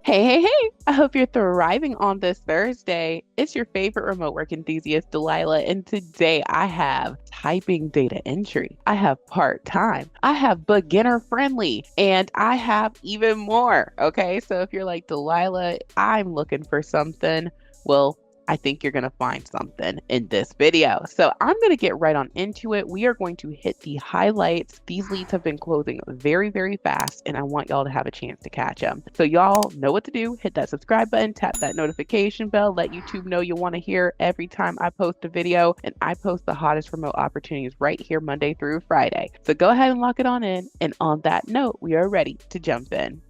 Hey. I hope you're thriving on this Thursday. It's your favorite remote work enthusiast, Delilah, and today I have typing data entry. I have part-time. I have beginner friendly, and I have even more. Okay, so if you're like, Delilah, I'm looking for something, well, I think you're going to find something in this video. So I'm going to get right on into it. We are going to hit the highlights. These leads have been closing very, very fast, and I want y'all to have a chance to catch them. So y'all know what to do. Hit that subscribe button, tap that notification bell, let YouTube know you want to hear every time I post a video, and I post the hottest remote opportunities right here Monday through Friday. So go ahead and lock it on in. And on that note, we are ready to jump in.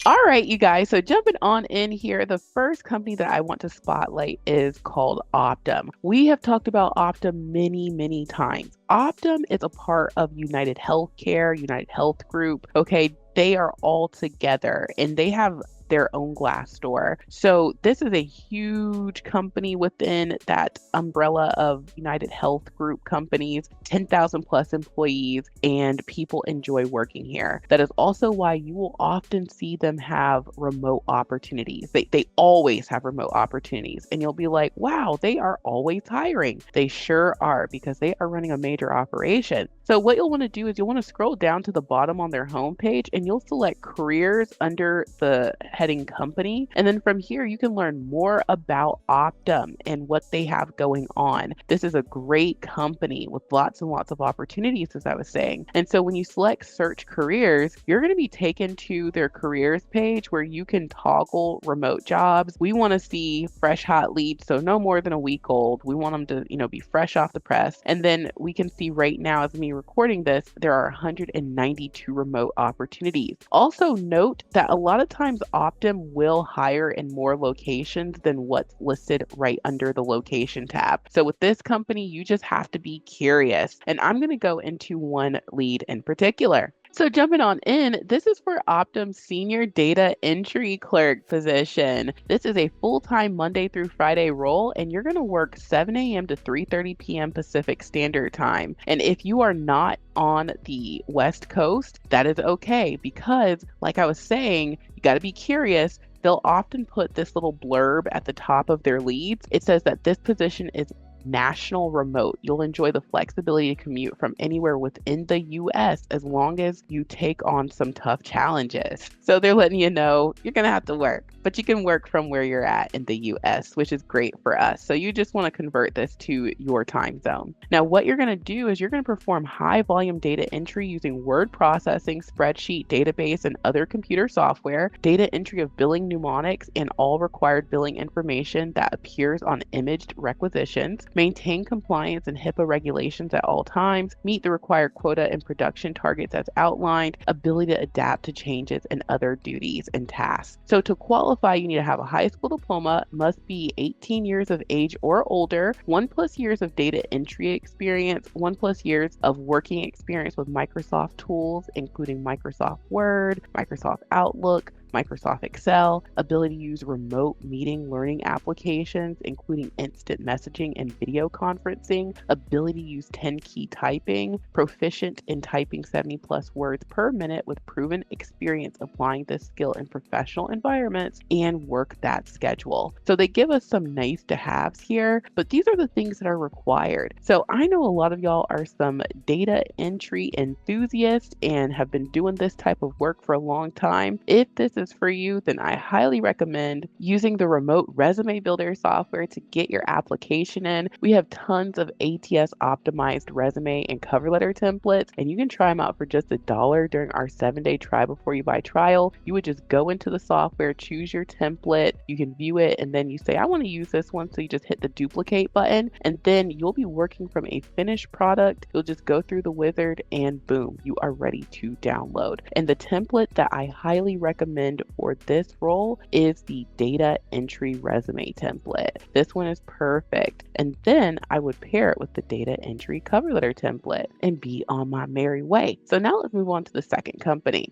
All right, you guys. So jumping on in here, the first company that I want to spotlight is called Optum. We have talked about Optum many, many times. Optum is a part of United Healthcare, United Health Group. Okay, they are all together and they have their own glass store. So this is a huge company within that umbrella of United Health Group companies, 10,000 plus employees, and people enjoy working here. That is also why you will often see them have remote opportunities. They always have remote opportunities. And you'll be like, wow, they are always hiring. They sure are because they are running a major operation. So what you'll want to do is you'll want to scroll down to the bottom on their homepage and you'll select careers under the heading company. And then from here, you can learn more about Optum and what they have going on. This is a great company with lots and lots of opportunities, as I was saying. And so when you select search careers, you're going to be taken to their careers page where you can toggle remote jobs. We want to see fresh, hot leads. So no more than a week old. We want them to, be fresh off the press. And then we can see right now, as me recording this, there are 192 remote opportunities. Also note that a lot of times Optum will hire in more locations than what's listed right under the location tab. So with this company, you just have to be curious. And I'm going to go into one lead in particular. So jumping on in, this is for Optum's senior data entry clerk position. This is a full-time Monday through Friday role, and you're going to work 7 a.m. to 3:30 p.m. Pacific Standard Time. And if you are not on the West Coast, that is okay because, like I was saying, you got to be curious. They'll often put this little blurb at the top of their leads. It says that this position is national remote. You'll enjoy the flexibility to commute from anywhere within the US as long as you take on some tough challenges. So they're letting you know you're going to have to work, but you can work from where you're at in the US, which is great for us. So you just want to convert this to your time zone. Now, what you're going to do is you're going to perform high volume data entry using word processing, spreadsheet, database, and other computer software, data entry of billing mnemonics, and all required billing information that appears on imaged requisitions, maintain compliance and HIPAA regulations at all times, meet the required quota and production targets as outlined, ability to adapt to changes and other duties and tasks. So to qualify, you need to have a high school diploma, must be 18 years of age or older, 1+ years of data entry experience, 1+ years of working experience with Microsoft tools, including Microsoft Word, Microsoft Outlook, Microsoft Excel, ability to use remote meeting learning applications, including instant messaging and video conferencing, ability to use 10-key typing, proficient in typing 70+ words per minute with proven experience applying this skill in professional environments, and work that schedule. So they give us some nice to haves here, but these are the things that are required. So I know a lot of y'all are some data entry enthusiasts and have been doing this type of work for a long time. If this is for you, then I highly recommend using the remote resume builder software to get your application in. We have tons of ATS optimized resume and cover letter templates, and you can try them out for just $1 during our 7-day try before you buy trial. You would just go into the software, choose your template, you can view it, and then you say, I want to use this one. So you just hit the duplicate button, and then you'll be working from a finished product. You'll just go through the wizard and boom, you are ready to download. And the template that I highly recommend for this role is the data entry resume template. This one is perfect. And then I would pair it with the data entry cover letter template and be on my merry way. So now let's move on to the second company.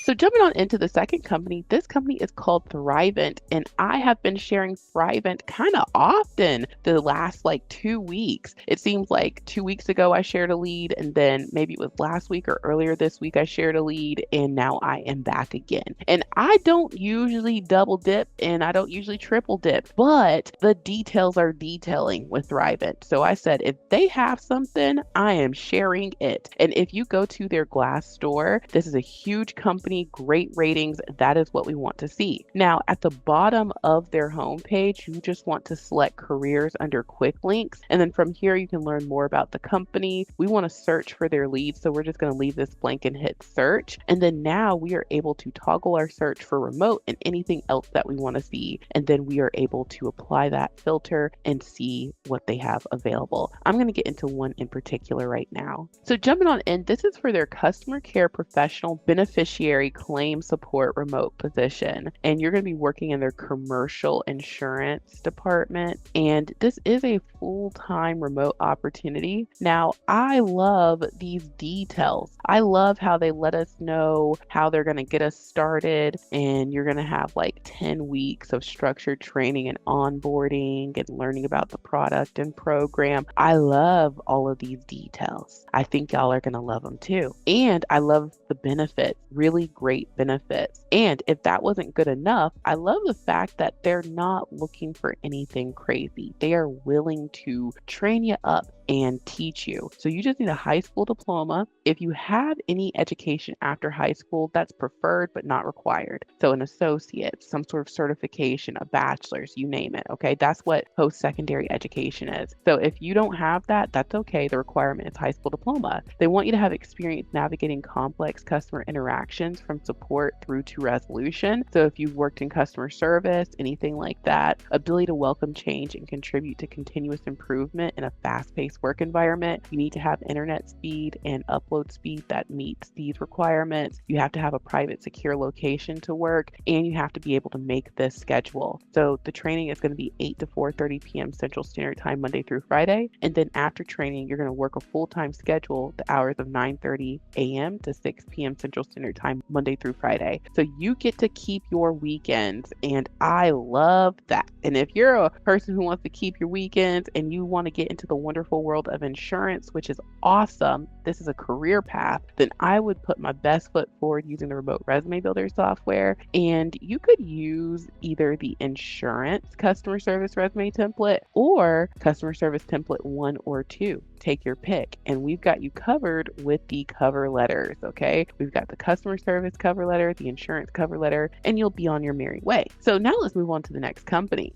So jumping on into the second company, this company is called Thrivent, and I have been sharing Thrivent kind of often the last like 2 weeks. It seems like 2 weeks ago I shared a lead, and then maybe it was last week or earlier this week I shared a lead, and now I am back again. And I don't usually double dip and I don't usually triple dip, but the details are detailing with Thrivent. So I said, if they have something, I am sharing it. And if you go to their Glass store, this is a huge company, great ratings. That is what we want to see. Now, at the bottom of their homepage, you just want to select careers under quick links. And then from here, you can learn more about the company. We want to search for their leads. So we're just going to leave this blank and hit search. And then now we are able to toggle our search for remote and anything else that we want to see. And then we are able to apply that filter and see what they have available. I'm going to get into one in particular right now. So jumping on in, this is for their customer care professional beneficiary claim support remote position. And you're going to be working in their commercial insurance department. And this is a full-time remote opportunity. Now, I love these details. I love how they let us know how they're going to get us started. And you're going to have like 10 weeks of structured training and onboarding and learning about the product and program. I love all of these details. I think y'all are going to love them too. And I love the benefits, really great benefits. And if that wasn't good enough, I love the fact that they're not looking for anything crazy. They are willing to train you up and teach you. So you just need a high school diploma. If you have any education after high school, that's preferred but not required. So an associate, some sort of certification, a bachelor's, you name it. Okay. That's what post-secondary education is. So if you don't have that, that's okay. The requirement is high school diploma. They want you to have experience navigating complex customer interactions from support through to resolution. So if you've worked in customer service, anything like that, ability to welcome change and contribute to continuous improvement in a fast-paced work environment. You need to have internet speed and upload speed that meets these requirements. You have to have a private, secure location to work, and you have to be able to make this schedule. So the training is going to be 8 to 4:30 p.m. Central Standard Time, Monday through Friday. And then after training, you're going to work a full-time schedule, the hours of 9:30 a.m. to 6 p.m. Central Standard Time, Monday through Friday. So you get to keep your weekends, and I love that. And if you're a person who wants to keep your weekends and you want to get into the wonderful world of insurance, which is awesome, this is a career path, then I would put my best foot forward using the remote resume builder software. And you could use either the insurance customer service resume template or customer service template 1 or 2. Take your pick. And we've got you covered with the cover letters. Okay. We've got the customer service cover letter, the insurance cover letter, and you'll be on your merry way. So now let's move on to the next company.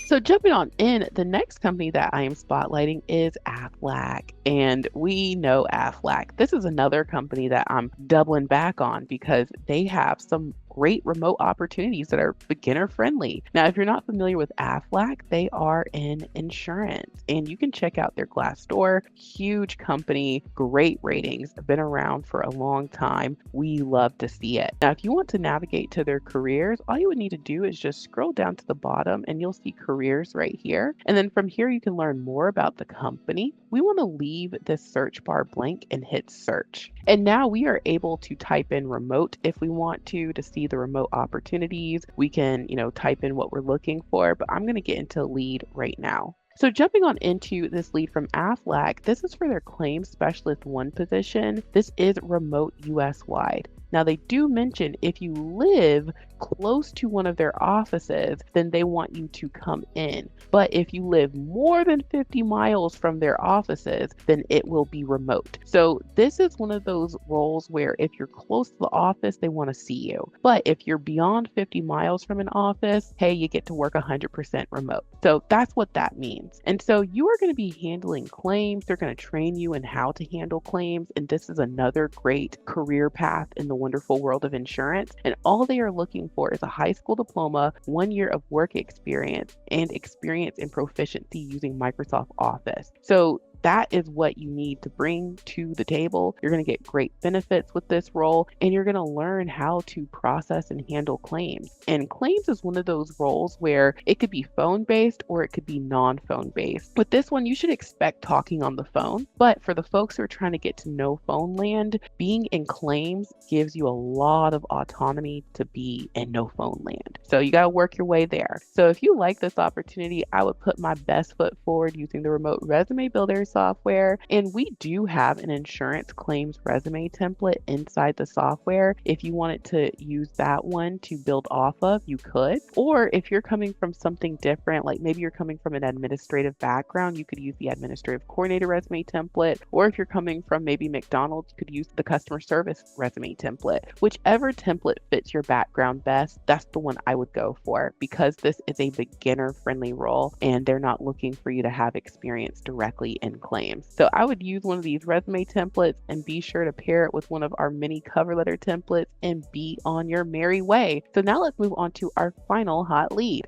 So jumping on in, the next company that I am spotlighting is Aflac. And we know Aflac. This is another company that I'm doubling back on because they have some great remote opportunities that are beginner friendly. Now, if you're not familiar with Aflac, they are in insurance, and you can check out their Glassdoor. Huge company, great ratings, been around for a long time. We love to see it. Now, if you want to navigate to their careers, all you would need to do is just scroll down to the bottom and you'll see careers right here. And then from here, you can learn more about the company. We want to leave this search bar blank and hit search. And now we are able to type in remote if we want to see the remote opportunities. We can, type in what we're looking for, but I'm going to get into lead right now. So jumping on into this lead from Aflac, this is for their claims specialist 1 position. This is remote US wide. Now, they do mention if you live close to one of their offices, then they want you to come in. But if you live more than 50 miles from their offices, then it will be remote. So this is one of those roles where if you're close to the office, they want to see you. But if you're beyond 50 miles from an office, hey, you get to work 100% remote. So that's what that means. And so you are going to be handling claims. They're going to train you in how to handle claims. And this is another great career path in the wonderful world of insurance. And all they are looking for is a high school diploma, 1 year of work experience, and experience in proficiency using Microsoft Office. So that is what you need to bring to the table. You're going to get great benefits with this role, and you're going to learn how to process and handle claims. And claims is one of those roles where it could be phone based or it could be non-phone based. With this one, you should expect talking on the phone, but for the folks who are trying to get to know phone land, being in claims gives you a lot of autonomy to be in no phone land. So you got to work your way there. So if you like this opportunity, I would put my best foot forward using the remote resume builder software. And we do have an insurance claims resume template inside the software. If you wanted to use that one to build off of, you could. Or if you're coming from something different, like maybe you're coming from an administrative background, you could use the administrative coordinator resume template. Or if you're coming from maybe McDonald's, you could use the customer service resume template. Whichever template fits your background best, that's the one I would go for, because this is a beginner friendly role and they're not looking for you to have experience directly in claims. So I would use one of these resume templates and be sure to pair it with one of our mini cover letter templates and be on your merry way. So now let's move on to our final hot lead.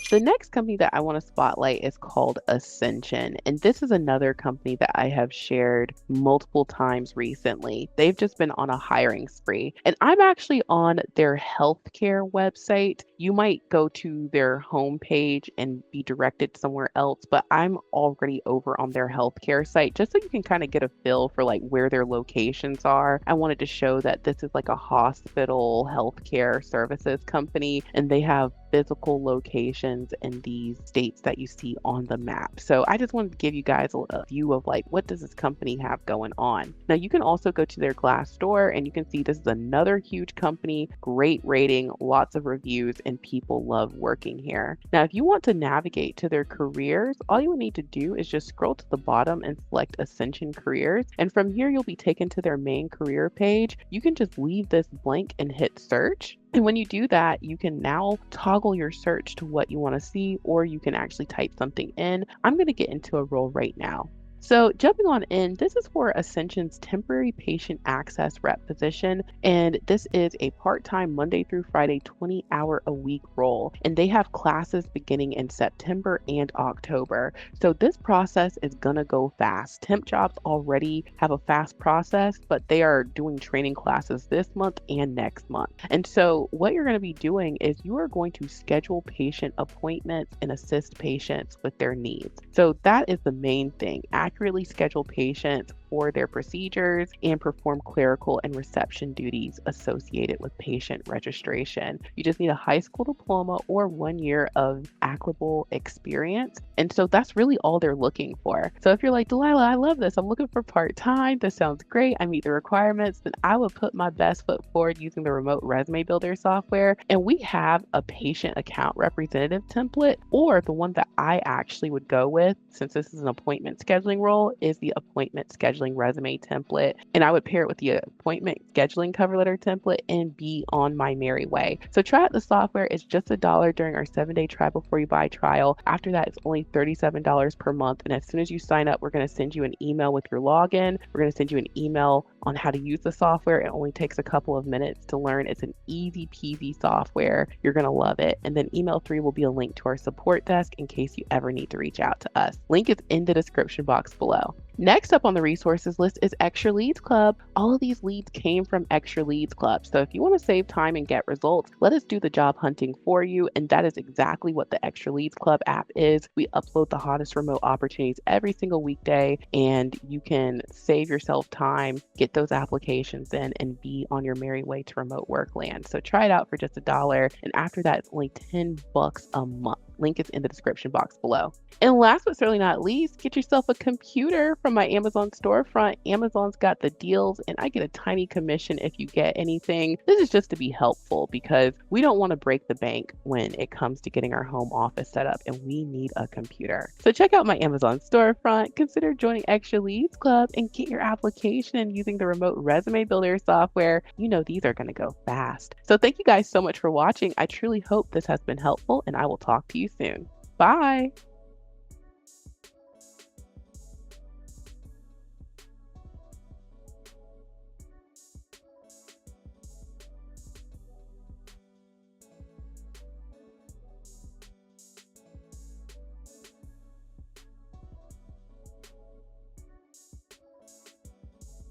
The next company that I want to spotlight is called Ascension, and this is another company that I have shared multiple times recently. They've just been on a hiring spree, and I'm actually on their healthcare website. You might go to their homepage and be directed somewhere else, but I'm already over on their healthcare site just so you can kind of get a feel for like where their locations are. I wanted to show that this is like a hospital healthcare services company, and they have physical locations in these states that you see on the map. So I just wanted to give you guys a view of like, what does this company have going on? Now you can also go to their Glassdoor and you can see this is another huge company, great rating, lots of reviews, and people love working here. Now, if you want to navigate to their careers, all you would need to do is just scroll to the bottom and select Ascension Careers. And from here, you'll be taken to their main career page. You can just leave this blank and hit search. And when you do that, you can now toggle your search to what you want to see, or you can actually type something in. I'm going to get into a role right now. So jumping on in, this is for Ascension's temporary patient access rep position, and this is a part-time Monday through Friday 20-hour-a-week role, and they have classes beginning in September and October. So this process is gonna go fast. Temp jobs already have a fast process, but they are doing training classes this month and next month. And so what you're gonna be doing is you are going to schedule patient appointments and assist patients with their needs. So that is the main thing. Accurately schedule patients for their procedures and perform clerical and reception duties associated with patient registration. You just need a high school diploma or 1 year of applicable experience. And so that's really all they're looking for. So if you're like, Delilah, I love this. I'm looking for part-time. This sounds great. I meet the requirements. Then I would put my best foot forward using the remote resume builder software. And we have a patient account representative template, or the one that I actually would go with, since this is an appointment scheduling role, is the appointment scheduling resume template. And I would pair it with the appointment scheduling cover letter template and be on my merry way. So try out the software. It's just $1 during our 7-day try before you buy trial. After that, it's only $37 per month. And as soon as you sign up, we're going to send you an email with your login. We're going to send you an email on how to use the software. It only takes a couple of minutes to learn. It's an easy peasy software. You're going to love it. And then email 3 will be a link to our support desk in case you ever need to reach out to us. Link is in the description box below. Next up on the resources list is Extra Leads Club. All of these leads came from Extra Leads Club. So if you want to save time and get results, let us do the job hunting for you. And that is exactly what the Extra Leads Club app is. We upload the hottest remote opportunities every single weekday, and you can save yourself time, get those applications in, and be on your merry way to remote work land. So try it out for just $1. And after that, it's only $10 a month. Link is in the description box below. And last but certainly not least, get yourself a computer from my Amazon storefront. Amazon's got the deals, and I get a tiny commission if you get anything. This is just to be helpful because we don't want to break the bank when it comes to getting our home office set up, and we need a computer. So check out my Amazon storefront, consider joining Extra Leads Club, and get your application in using the remote resume builder software. You know these are going to go fast. So thank you guys so much for watching. I truly hope this has been helpful, and I will talk to you soon. Bye.